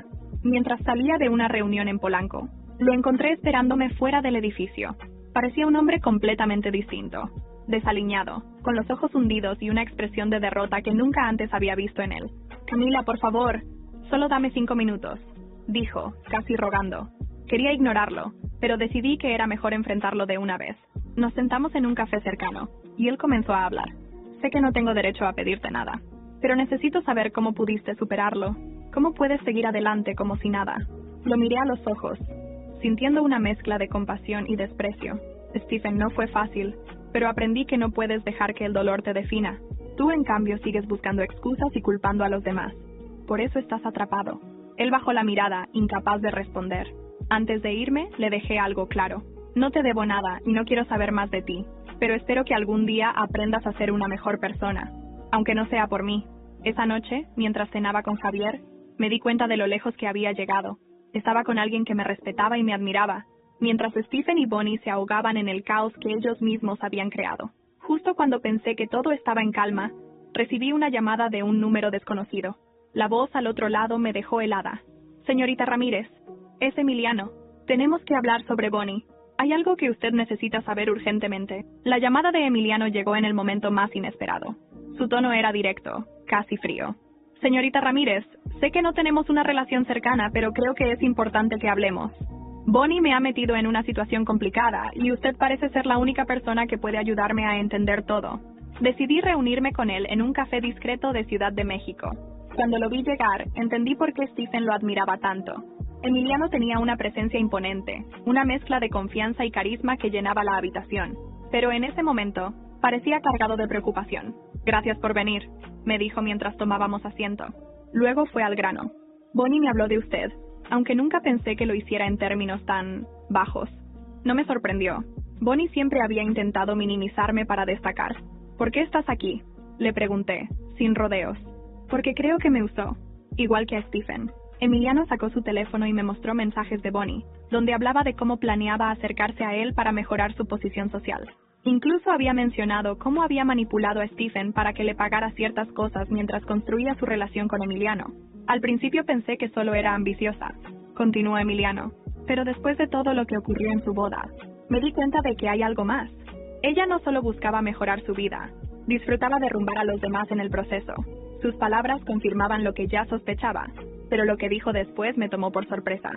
mientras salía de una reunión en Polanco, lo encontré esperándome fuera del edificio. Parecía un hombre completamente distinto, desaliñado, con los ojos hundidos y una expresión de derrota que nunca antes había visto en él. «Camila, por favor, solo dame 5 minutos», dijo, casi rogando. Quería ignorarlo, pero decidí que era mejor enfrentarlo de una vez. Nos sentamos en un café cercano, y él comenzó a hablar. «Sé que no tengo derecho a pedirte nada, pero necesito saber cómo pudiste superarlo. ¿Cómo puedes seguir adelante como si nada?» Lo miré a los ojos, sintiendo una mezcla de compasión y desprecio. «Stephen, no fue fácil, pero aprendí que no puedes dejar que el dolor te defina. Tú, en cambio, sigues buscando excusas y culpando a los demás. Por eso estás atrapado». Él bajó la mirada, incapaz de responder. Antes de irme, le dejé algo claro. «No te debo nada y no quiero saber más de ti, pero espero que algún día aprendas a ser una mejor persona, aunque no sea por mí». Esa noche, mientras cenaba con Javier, me di cuenta de lo lejos que había llegado. Estaba con alguien que me respetaba y me admiraba, mientras Stephen y Bonnie se ahogaban en el caos que ellos mismos habían creado. Justo cuando pensé que todo estaba en calma, recibí una llamada de un número desconocido. La voz al otro lado me dejó helada. «Señorita Ramírez, es Emiliano. Tenemos que hablar sobre Bonnie. Hay algo que usted necesita saber urgentemente». La llamada de Emiliano llegó en el momento más inesperado. Su tono era directo, casi frío. «Señorita Ramírez, sé que no tenemos una relación cercana, pero creo que es importante que hablemos. Bonnie me ha metido en una situación complicada, y usted parece ser la única persona que puede ayudarme a entender todo». Decidí reunirme con él en un café discreto de Ciudad de México. Cuando lo vi llegar, entendí por qué Stephen lo admiraba tanto. Emiliano tenía una presencia imponente, una mezcla de confianza y carisma que llenaba la habitación. Pero en ese momento, parecía cargado de preocupación. «Gracias por venir», me dijo mientras tomábamos asiento. Luego fue al grano. «Bonnie me habló de usted, aunque nunca pensé que lo hiciera en términos tan bajos. No me sorprendió. Bonnie siempre había intentado minimizarme para destacar. «¿Por qué estás aquí?», le pregunté, sin rodeos. «Porque creo que me usó, igual que a Stephen». Emiliano sacó su teléfono y me mostró mensajes de Bonnie, donde hablaba de cómo planeaba acercarse a él para mejorar su posición social. Incluso había mencionado cómo había manipulado a Stephen para que le pagara ciertas cosas mientras construía su relación con Emiliano. «Al principio pensé que solo era ambiciosa», continuó Emiliano, «pero después de todo lo que ocurrió en su boda, me di cuenta de que hay algo más. Ella no solo buscaba mejorar su vida, disfrutaba derrumbar a los demás en el proceso». Sus palabras confirmaban lo que ya sospechaba, pero lo que dijo después me tomó por sorpresa.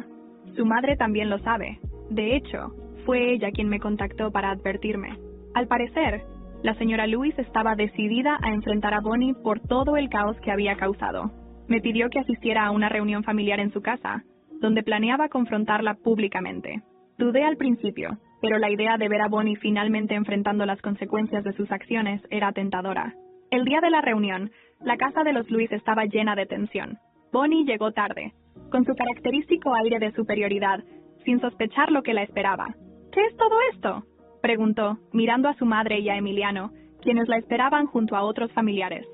Su madre también lo sabe. De hecho, fue ella quien me contactó para advertirme. Al parecer, la señora Lewis estaba decidida a enfrentar a Bonnie por todo el caos que había causado. Me pidió que asistiera a una reunión familiar en su casa, donde planeaba confrontarla públicamente. Dudé al principio, pero la idea de ver a Bonnie finalmente enfrentando las consecuencias de sus acciones era tentadora. El día de la reunión, la casa de los Lewis estaba llena de tensión. Bonnie llegó tarde, con su característico aire de superioridad, sin sospechar lo que la esperaba. «¿Qué es todo esto?», preguntó, mirando a su madre y a Emiliano, quienes la esperaban junto a otros familiares.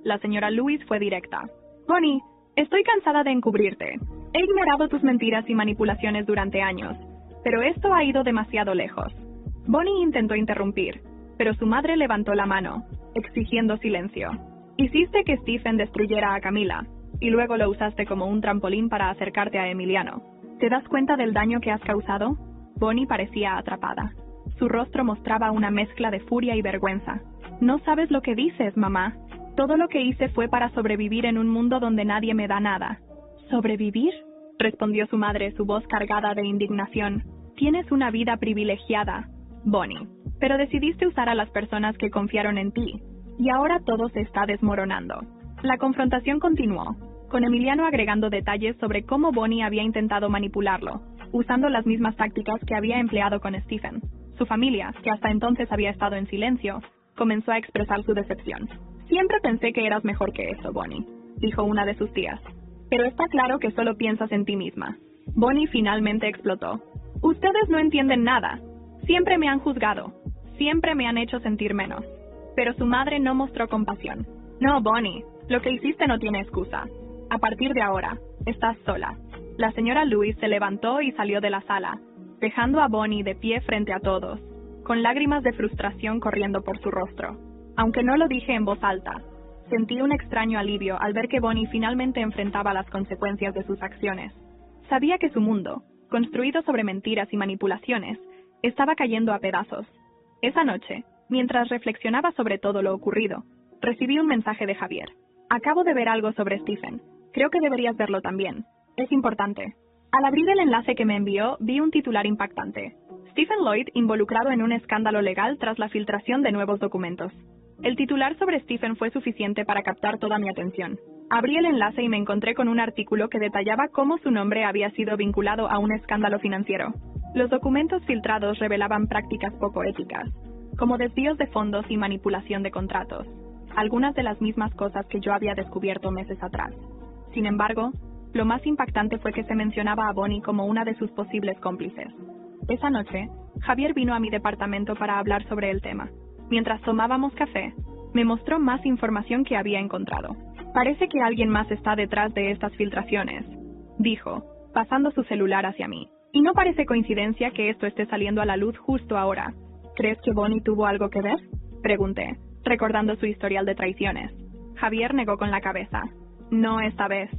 La señora Lewis fue directa. «Bonnie, estoy cansada de encubrirte. He ignorado tus mentiras y manipulaciones durante años, pero esto ha ido demasiado lejos». Bonnie intentó interrumpir, pero su madre levantó la mano, exigiendo silencio. «Hiciste que Stephen destruyera a Camila, y luego lo usaste como un trampolín para acercarte a Emiliano. ¿Te das cuenta del daño que has causado?». Bonnie parecía atrapada. Su rostro mostraba una mezcla de furia y vergüenza. «No sabes lo que dices, mamá. Todo lo que hice fue para sobrevivir en un mundo donde nadie me da nada». «¿Sobrevivir?», respondió su madre, su voz cargada de indignación. «Tienes una vida privilegiada, Bonnie, pero decidiste usar a las personas que confiaron en ti, y ahora todo se está desmoronando». La confrontación continuó, con Emiliano agregando detalles sobre cómo Bonnie había intentado manipularlo, usando las mismas tácticas que había empleado con Stephen. Su familia, que hasta entonces había estado en silencio, comenzó a expresar su decepción. «Siempre pensé que eras mejor que eso, Bonnie», dijo una de sus tías. «Pero está claro que solo piensas en ti misma». Bonnie finalmente explotó. Ustedes no entienden nada. Siempre me han juzgado. Siempre me han hecho sentir menos. Pero su madre no mostró compasión. No, Bonnie, lo que hiciste no tiene excusa. A partir de ahora, estás sola. La señora Lewis se levantó y salió de la sala, dejando a Bonnie de pie frente a todos, con lágrimas de frustración corriendo por su rostro. Aunque no lo dije en voz alta, sentí un extraño alivio al ver que Bonnie finalmente enfrentaba las consecuencias de sus acciones. Sabía que su mundo, construido sobre mentiras y manipulaciones, estaba cayendo a pedazos. Esa noche, mientras reflexionaba sobre todo lo ocurrido, recibí un mensaje de Javier. Acabo de ver algo sobre Stephen. Creo que deberías verlo también. Es importante. Al abrir el enlace que me envió, vi un titular impactante. Stephen Lloyd involucrado en un escándalo legal tras la filtración de nuevos documentos. El titular sobre Stephen fue suficiente para captar toda mi atención. Abrí el enlace y me encontré con un artículo que detallaba cómo su nombre había sido vinculado a un escándalo financiero. Los documentos filtrados revelaban prácticas poco éticas, como desvíos de fondos y manipulación de contratos, algunas de las mismas cosas que yo había descubierto meses atrás. Sin embargo, lo más impactante fue que se mencionaba a Bonnie como una de sus posibles cómplices. Esa noche, Javier vino a mi departamento para hablar sobre el tema. Mientras tomábamos café, me mostró más información que había encontrado. Parece que alguien más está detrás de estas filtraciones, dijo, pasando su celular hacia mí. Y no parece coincidencia que esto esté saliendo a la luz justo ahora. ¿Crees que Bonnie tuvo algo que ver? Pregunté, recordando su historial de traiciones. Javier negó con la cabeza. No esta vez.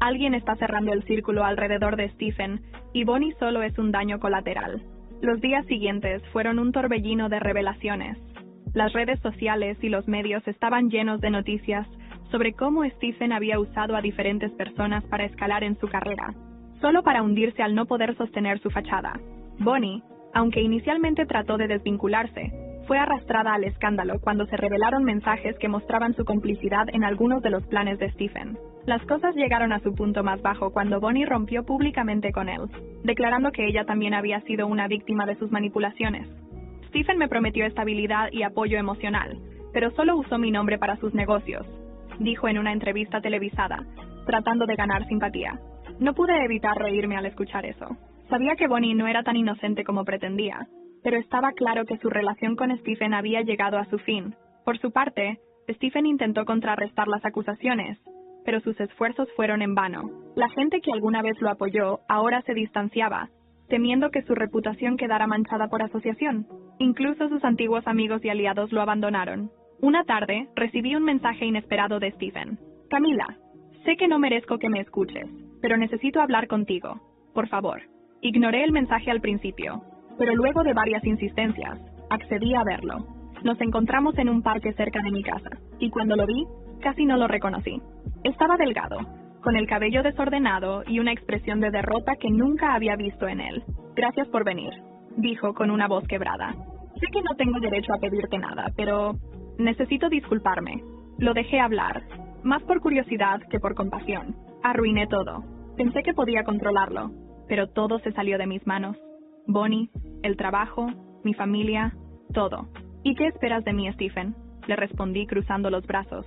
Alguien está cerrando el círculo alrededor de Stephen y Bonnie solo es un daño colateral. Los días siguientes fueron un torbellino de revelaciones. Las redes sociales y los medios estaban llenos de noticias sobre cómo Stephen había usado a diferentes personas para escalar en su carrera, solo para hundirse al no poder sostener su fachada. Bonnie, aunque inicialmente trató de desvincularse, fue arrastrada al escándalo cuando se revelaron mensajes que mostraban su complicidad en algunos de los planes de Stephen. Las cosas llegaron a su punto más bajo cuando Bonnie rompió públicamente con él, declarando que ella también había sido una víctima de sus manipulaciones. Stephen me prometió estabilidad y apoyo emocional, pero solo usó mi nombre para sus negocios, dijo en una entrevista televisada, tratando de ganar simpatía. No pude evitar reírme al escuchar eso. Sabía que Bonnie no era tan inocente como pretendía, pero estaba claro que su relación con Stephen había llegado a su fin. Por su parte, Stephen intentó contrarrestar las acusaciones, pero sus esfuerzos fueron en vano. La gente que alguna vez lo apoyó ahora se distanciaba, temiendo que su reputación quedara manchada por asociación. Incluso sus antiguos amigos y aliados lo abandonaron. Una tarde, recibí un mensaje inesperado de Stephen. Camila, sé que no merezco que me escuches, pero necesito hablar contigo. Por favor. Ignoré el mensaje al principio, pero luego de varias insistencias, accedí a verlo. Nos encontramos en un parque cerca de mi casa, y cuando lo vi, casi no lo reconocí. Estaba delgado, con el cabello desordenado y una expresión de derrota que nunca había visto en él. Gracias por venir, dijo con una voz quebrada. Sé que no tengo derecho a pedirte nada, pero necesito disculparme. Lo dejé hablar, más por curiosidad que por compasión. Arruiné todo. Pensé que podía controlarlo, pero todo se salió de mis manos. Bonnie, el trabajo, mi familia, todo. ¿Y qué esperas de mí, Stephen? Le respondí cruzando los brazos.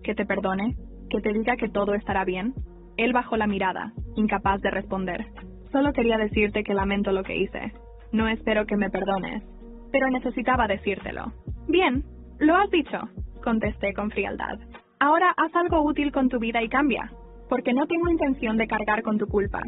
¿Que te perdone? ¿Que te diga que todo estará bien? Él bajó la mirada, incapaz de responder. Solo quería decirte que lamento lo que hice. No espero que me perdones, pero necesitaba decírtelo. Bien, lo has dicho, contesté con frialdad. Ahora haz algo útil con tu vida y cambia, porque no tengo intención de cargar con tu culpa.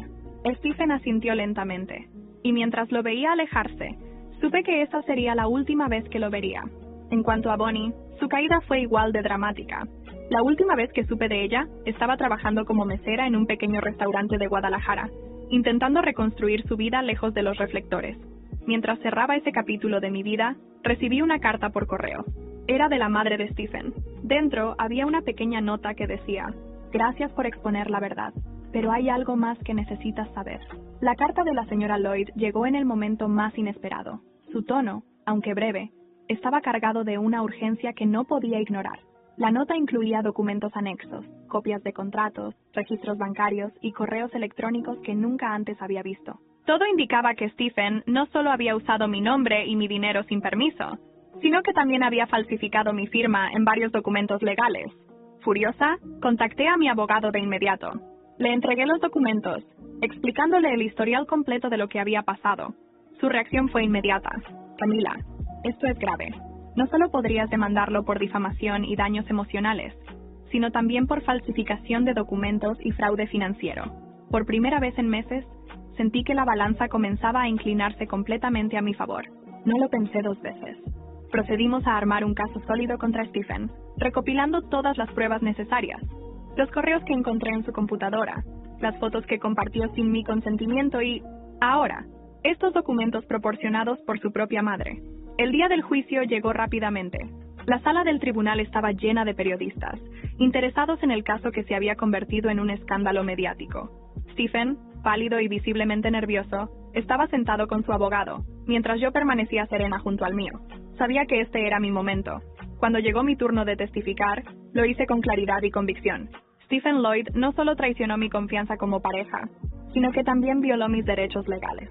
Stephen asintió lentamente, y mientras lo veía alejarse, supe que esa sería la última vez que lo vería. En cuanto a Bonnie, su caída fue igual de dramática. La última vez que supe de ella, estaba trabajando como mesera en un pequeño restaurante de Guadalajara, intentando reconstruir su vida lejos de los reflectores. Mientras cerraba ese capítulo de mi vida, recibí una carta por correo. Era de la madre de Stephen. Dentro había una pequeña nota que decía: gracias por exponer la verdad, pero hay algo más que necesitas saber. La carta de la señora Lloyd llegó en el momento más inesperado. Su tono, aunque breve, estaba cargado de una urgencia que no podía ignorar. La nota incluía documentos anexos, copias de contratos, registros bancarios y correos electrónicos que nunca antes había visto. Todo indicaba que Stephen no solo había usado mi nombre y mi dinero sin permiso, sino que también había falsificado mi firma en varios documentos legales. Furiosa, contacté a mi abogado de inmediato. Le entregué los documentos, explicándole el historial completo de lo que había pasado. Su reacción fue inmediata. Camila, esto es grave. No solo podrías demandarlo por difamación y daños emocionales, sino también por falsificación de documentos y fraude financiero. Por primera vez en meses, sentí que la balanza comenzaba a inclinarse completamente a mi favor. No lo pensé 2 veces. Procedimos a armar un caso sólido contra Stephen, recopilando todas las pruebas necesarias. Los correos que encontré en su computadora, las fotos que compartió sin mi consentimiento y, ahora, estos documentos proporcionados por su propia madre. El día del juicio llegó rápidamente. La sala del tribunal estaba llena de periodistas, interesados en el caso que se había convertido en un escándalo mediático. Stephen, pálido y visiblemente nervioso, estaba sentado con su abogado, mientras yo permanecía serena junto al mío. Sabía que este era mi momento. Cuando llegó mi turno de testificar, lo hice con claridad y convicción. Stephen Lloyd no solo traicionó mi confianza como pareja, sino que también violó mis derechos legales.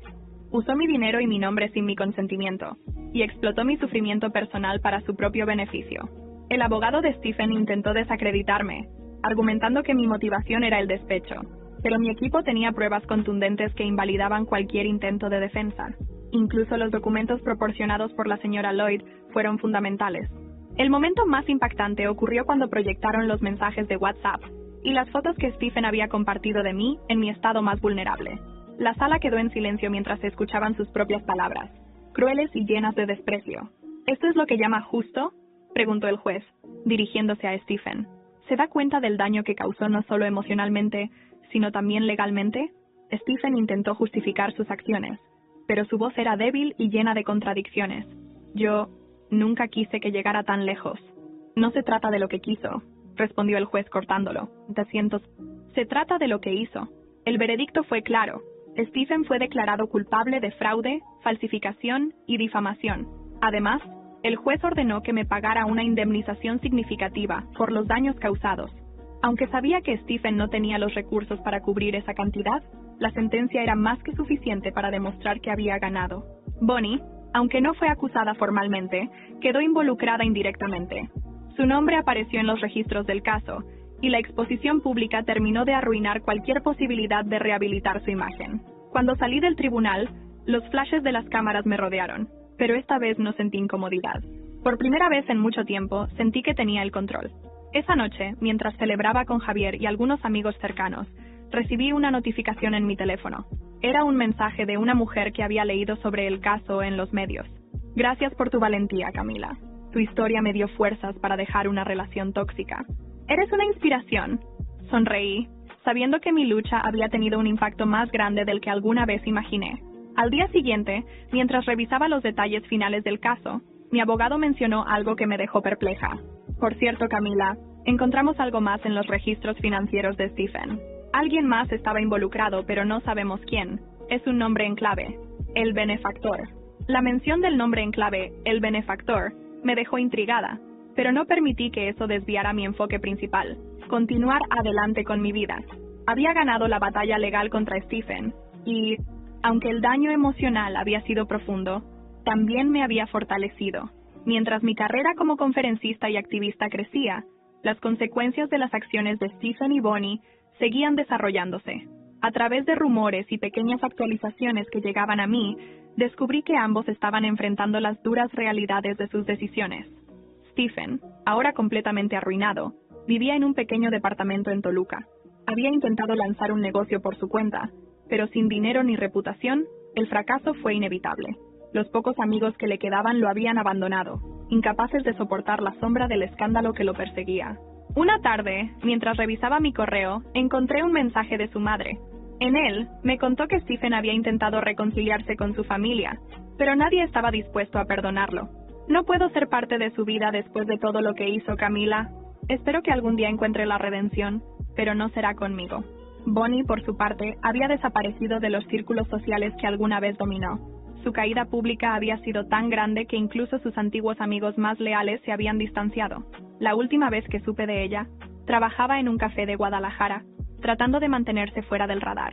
Usó mi dinero y mi nombre sin mi consentimiento, y explotó mi sufrimiento personal para su propio beneficio. El abogado de Stephen intentó desacreditarme, argumentando que mi motivación era el despecho, pero mi equipo tenía pruebas contundentes que invalidaban cualquier intento de defensa. Incluso los documentos proporcionados por la señora Lloyd fueron fundamentales. El momento más impactante ocurrió cuando proyectaron los mensajes de WhatsApp y las fotos que Stephen había compartido de mí en mi estado más vulnerable. La sala quedó en silencio mientras se escuchaban sus propias palabras, crueles y llenas de desprecio. ¿Esto es lo que llama justo?, preguntó el juez, dirigiéndose a Stephen. ¿Se da cuenta del daño que causó no solo emocionalmente, sino también legalmente? Stephen intentó justificar sus acciones, pero su voz era débil y llena de contradicciones. Yo nunca quise que llegara tan lejos. No se trata de lo que quiso, respondió el juez cortándolo. Se trata de lo que hizo. El veredicto fue claro. Stephen fue declarado culpable de fraude, falsificación y difamación. Además, el juez ordenó que me pagara una indemnización significativa por los daños causados. Aunque sabía que Stephen no tenía los recursos para cubrir esa cantidad, la sentencia era más que suficiente para demostrar que había ganado. Bonnie, aunque no fue acusada formalmente, quedó involucrada indirectamente. Su nombre apareció en los registros del caso, y la exposición pública terminó de arruinar cualquier posibilidad de rehabilitar su imagen. Cuando salí del tribunal, los flashes de las cámaras me rodearon, pero esta vez no sentí incomodidad. Por primera vez en mucho tiempo, sentí que tenía el control. Esa noche, mientras celebraba con Javier y algunos amigos cercanos, recibí una notificación en mi teléfono. Era un mensaje de una mujer que había leído sobre el caso en los medios. Gracias por tu valentía, Camila. Tu historia me dio fuerzas para dejar una relación tóxica. Eres una inspiración. Sonreí, sabiendo que mi lucha había tenido un impacto más grande del que alguna vez imaginé. Al día siguiente, mientras revisaba los detalles finales del caso, mi abogado mencionó algo que me dejó perpleja. Por cierto, Camila, encontramos algo más en los registros financieros de Stephen. Alguien más estaba involucrado, pero no sabemos quién. Es un nombre en clave, el benefactor. La mención del nombre en clave, el benefactor, me dejó intrigada, pero no permití que eso desviara mi enfoque principal, continuar adelante con mi vida. Había ganado la batalla legal contra Stephen, y, aunque el daño emocional había sido profundo, también me había fortalecido. Mientras mi carrera como conferencista y activista crecía, las consecuencias de las acciones de Stephen y Bonnie seguían desarrollándose. A través de rumores y pequeñas actualizaciones que llegaban a mí, descubrí que ambos estaban enfrentando las duras realidades de sus decisiones. Stephen, ahora completamente arruinado, vivía en un pequeño departamento en Toluca. Había intentado lanzar un negocio por su cuenta, pero sin dinero ni reputación, el fracaso fue inevitable. Los pocos amigos que le quedaban lo habían abandonado, incapaces de soportar la sombra del escándalo que lo perseguía. Una tarde, mientras revisaba mi correo, encontré un mensaje de su madre. En él, me contó que Stephen había intentado reconciliarse con su familia, pero nadie estaba dispuesto a perdonarlo. No puedo ser parte de su vida después de todo lo que hizo, Camila. Espero que algún día encuentre la redención, pero no será conmigo. Bonnie, por su parte, había desaparecido de los círculos sociales que alguna vez dominó. Su caída pública había sido tan grande que incluso sus antiguos amigos más leales se habían distanciado. La última vez que supe de ella, trabajaba en un café de Guadalajara, tratando de mantenerse fuera del radar.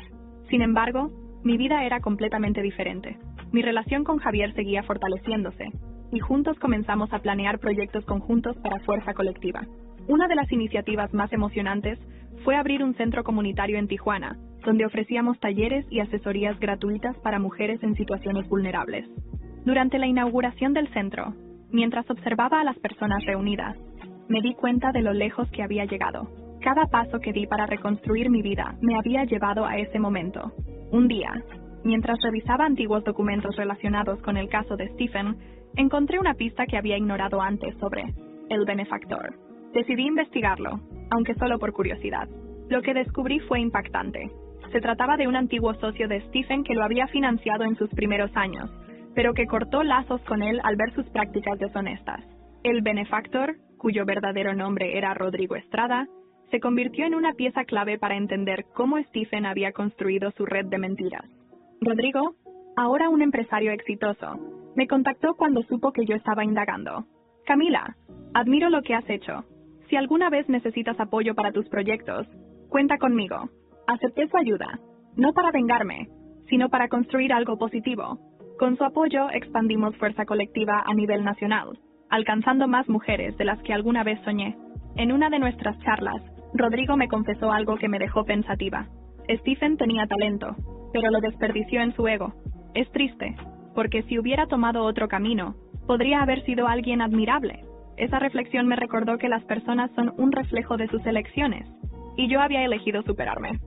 Sin embargo, mi vida era completamente diferente. Mi relación con Javier seguía fortaleciéndose, y juntos comenzamos a planear proyectos conjuntos para Fuerza Colectiva. Una de las iniciativas más emocionantes fue abrir un centro comunitario en Tijuana, donde ofrecíamos talleres y asesorías gratuitas para mujeres en situaciones vulnerables. Durante la inauguración del centro, mientras observaba a las personas reunidas, me di cuenta de lo lejos que había llegado. Cada paso que di para reconstruir mi vida me había llevado a ese momento. Un día, mientras revisaba antiguos documentos relacionados con el caso de Stephen, encontré una pista que había ignorado antes sobre el benefactor. Decidí investigarlo, aunque solo por curiosidad. Lo que descubrí fue impactante. Se trataba de un antiguo socio de Stephen que lo había financiado en sus primeros años, pero que cortó lazos con él al ver sus prácticas deshonestas. El benefactor, cuyo verdadero nombre era Rodrigo Estrada, se convirtió en una pieza clave para entender cómo Stephen había construido su red de mentiras. Rodrigo, ahora un empresario exitoso, me contactó cuando supo que yo estaba indagando. Camila, admiro lo que has hecho. Si alguna vez necesitas apoyo para tus proyectos, cuenta conmigo. Acepté su ayuda, no para vengarme, sino para construir algo positivo. Con su apoyo expandimos fuerza colectiva a nivel nacional, alcanzando más mujeres de las que alguna vez soñé. En una de nuestras charlas, Rodrigo me confesó algo que me dejó pensativa. Stephen tenía talento, pero lo desperdició en su ego. Es triste, porque si hubiera tomado otro camino, podría haber sido alguien admirable. Esa reflexión me recordó que las personas son un reflejo de sus elecciones, y yo había elegido superarme.